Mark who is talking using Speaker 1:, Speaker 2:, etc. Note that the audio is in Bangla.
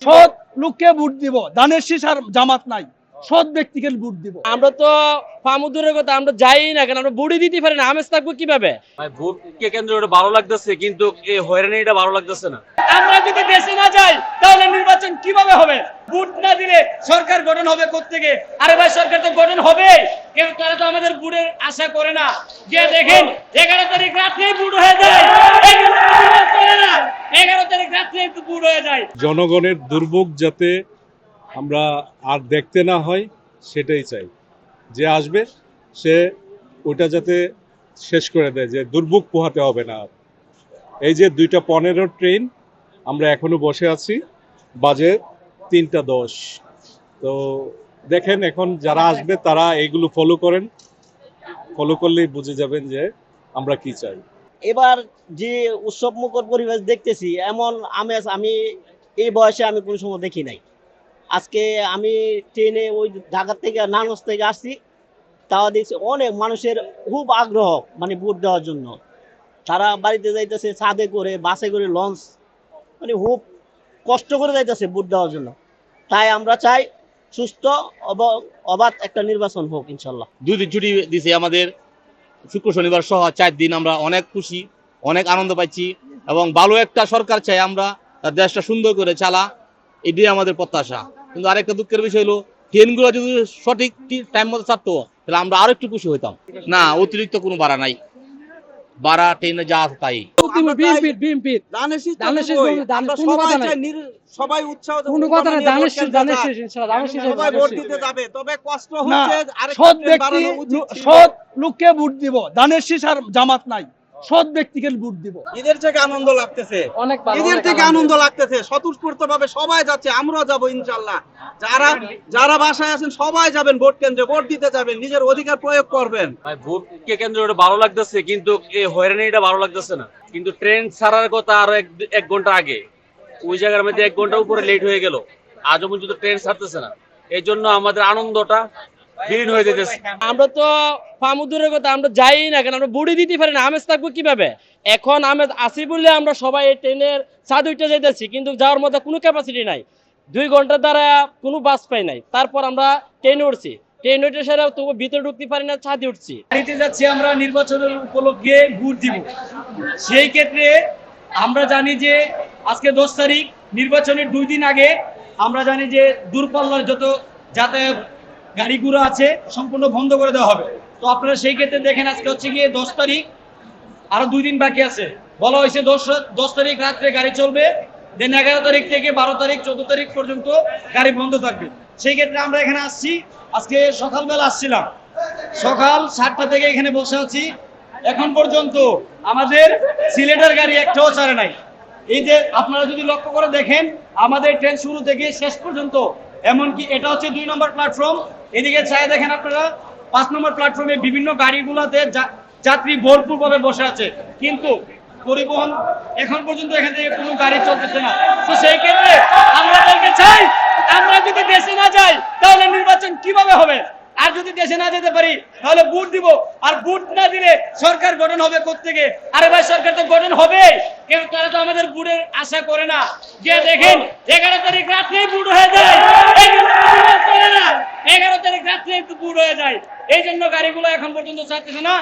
Speaker 1: সৎ লোককে ভোট দিব, দানের শীষ আর জামাত নাই, সৎ ব্যক্তিকে ভোট দিব।
Speaker 2: আমরা তো ফামুদুরের কথা আমরা যাই না কেন, আমরা ভোটই দিতে পারি না, আমেজ থাকবো কিভাবে?
Speaker 3: ভোটকে কেন্দ্র করে ভালো লাগতেছে, কিন্তু এই হয়রানিটা ভালো লাগতেছে না।
Speaker 2: আমরা যদি দেশে না যাই তাহলে নির্বাচন কিভাবে হবে? ভোট না দিলে সরকার গঠন হবে কোত্থেকে? আরে ভাই, সরকার তো গঠন হবে, কেউ তারা তো আমাদের ভোটের আশা করে না। যে দেখেন 11 তারিখ রাত্রেই ভোট হয়ে যায়, 11 তারিখ রাত্রেই তো ভোট হয়ে যায়।
Speaker 4: জনগণের দুর্ভোগ যাতে আমরা আর দেখতে না হয় সেটাই চাই। যে আসবে সে ওটা যাতে শেষ করে দেয়, যে দুর্ভোগ পোহাতে হবে না। এই যে 2:15 ট্রেন, আমরা এখনো বসে আছি, বাজে 3:10। তো দেখেন এখন যারা আসবে তারা এগুলো ফলো করেন, ফলো করলেই বুঝে যাবেন যে আমরা কি চাই।
Speaker 5: এবার যে উৎসব মুখর পরিবেশ দেখতেছি, এমন আমেজ আমি এই বয়সে আমি কোনো সময় দেখি নাই। আজকে আমি ট্রেনে ওই ঢাকা থেকে নানস থেকে আসছি, তাও দেখছি অনেক মানুষের খুব আগ্রহ মানে ভোট দেওয়ার জন্য। তারা বাড়িতে যাইতেছে ছাদে করে, বাসে করে, লঞ্চ মানে খুব কষ্ট করে যাইতেছে ভোট দেওয়ার জন্য। তাই আমরা চাই সুস্থ অবাধ একটা নির্বাচন হোক ইনশাল্লাহ।
Speaker 6: 2 দিন ছুটি দিছে আমাদের, শুক্র শনিবার সহ 4 দিন। আমরা অনেক খুশি, অনেক আনন্দ পাচ্ছি এবং ভালো একটা সরকার চাই আমরা, দেশটা সুন্দর করে চালা, এটাই আমাদের প্রত্যাশা। কিন্তু আরেকটা দুঃখের বিষয় হলো ট্রেনগুলো যদি সঠিক টাইম মতো ছাড়তো তাহলে আমরা আরো একটু খুশি হইতাম। না, অতিরিক্ত কোনো ভাড়া নাই, ভাড়া ট্রেনে যা আছে তাই।
Speaker 1: সবাই উৎসাহ সৎ লোককে ভোট দিব, দানের শীষ আর জামাত নাই, সৎ ব্যক্তিকে ভোট দিব।
Speaker 7: ঈদের থেকে আনন্দ লাগতেছে, ঈদের থেকে আনন্দ লাগতেছে। স্বতঃস্ফূর্ত ভাবে সবাই যাচ্ছে, আমরাও যাবো ইনশাল্লাহ। যারা বাসায় আছেন সবাই যাবেন ভোট কেন্দ্রে, ভোট দিতে যাবেন, নিজের অধিকার প্রয়োগ করবেন।
Speaker 3: ভোটকে কেন্দ্র করে ভালো লাগতেছে, কিন্তু এই হয়রানিটা ভালো লাগতেছে না। কিন্তু ট্রেন ছাড়ার কথা আরো 1 ঘন্টা আগে, ওই জায়গার মধ্যে 1 ঘন্টা উপরে লেট হয়ে গেল, আজও পর্যন্ত ট্রেন ছাড়তেছে না। এই জন্য আমাদের আনন্দটা বিলীন হয়ে যেতেছে।
Speaker 2: আমরা তো ফামুদুরের কথা আমরা যাই না কেন, আমরা ভোটই দিতে পারি না, আমেজ থাকবো কিভাবে? এখন আমেজ আসি বললে আমরা সবাই ট্রেনের ছাদ উঠে যাইতেছি, কিন্তু যাওয়ার মধ্যে কোনো ক্যাপাসিটি নাই। 2 ঘন্টা দ্বারা কোনো বাস পাই নাই, তারপর আমরা ট্রেনে উঠছি, ট্রেন উঠে সেরা তবু ভিতরে ঢুকতে পারি না, ছাদে উঠছি।
Speaker 1: গাড়িতে যাচ্ছি আমরা নির্বাচনের উপলক্ষে ভোট দিব। সেই ক্ষেত্রে আমরা জানি যে আজকে 10 তারিখ, নির্বাচনের 2 দিন আগে আমরা জানি যে দূরপাল্লার যত যাতায়াত গাড়িগুলো আছে সম্পূর্ণ বন্ধ করে দেওয়া হবে। তো আপনারা সেই ক্ষেত্রে দেখেন আজকে হচ্ছে গিয়ে 10 তারিখ, আরো 2 দিন বাকি আছে। বলা হয়েছে 10 তারিখ রাত্রে গাড়ি চলবে, দেন 11 তারিখ থেকে 12 তারিখ 14 তারিখ পর্যন্ত গাড়ি বন্ধ থাকবে। সেই ক্ষেত্রে আমরা এখানে আসছি, আজকে সকালবেলা আসছিলাম, সকাল 7টা থেকে এখানে বসে আছি। এখন পর্যন্ত আমাদের সিলেটের গাড়ি একটাও ছাড়ে নাই। এই যে আপনারা যদি লক্ষ্য করে দেখেন, আমাদের ট্রেন শুরু থেকে শেষ পর্যন্ত, এমনকি এটা হচ্ছে 2 নম্বর প্ল্যাটফর্ম, এদিকে চাই দেখেন আপনারা 5 নম্বর প্ল্যাটফর্মে বিভিন্ন গাড়িগুলোতে যাত্রী ভরপুর ভাবে বসে আছে, কিন্তু পরিবহন এখন পর্যন্ত এখান থেকে কোনো গাড়ি চলতেছে না। তো সেই ক্ষেত্রে আমরা চাই, আমরা যদি দেশে না যাই তাহলে নির্বাচন কিভাবে হবে? আর যদি দেশে না যেতে পারি তাহলে ভোট দিব, আর ভোট না দিলে সরকার গঠন হবে কোত্থেকে? আরে ভাই, সরকার তো গঠন হবে, কেউ তারা তো আমাদের ভোটের আশা করে না। যে দেখেন 11 তারিখ রাত্রেই ভোট হয়ে যায়, 11 তারিখ রাত্রেই তো ভোট হয়ে যায়। এই জন্য গাড়িগুলো এখন পর্যন্ত ছাড়তেছে না।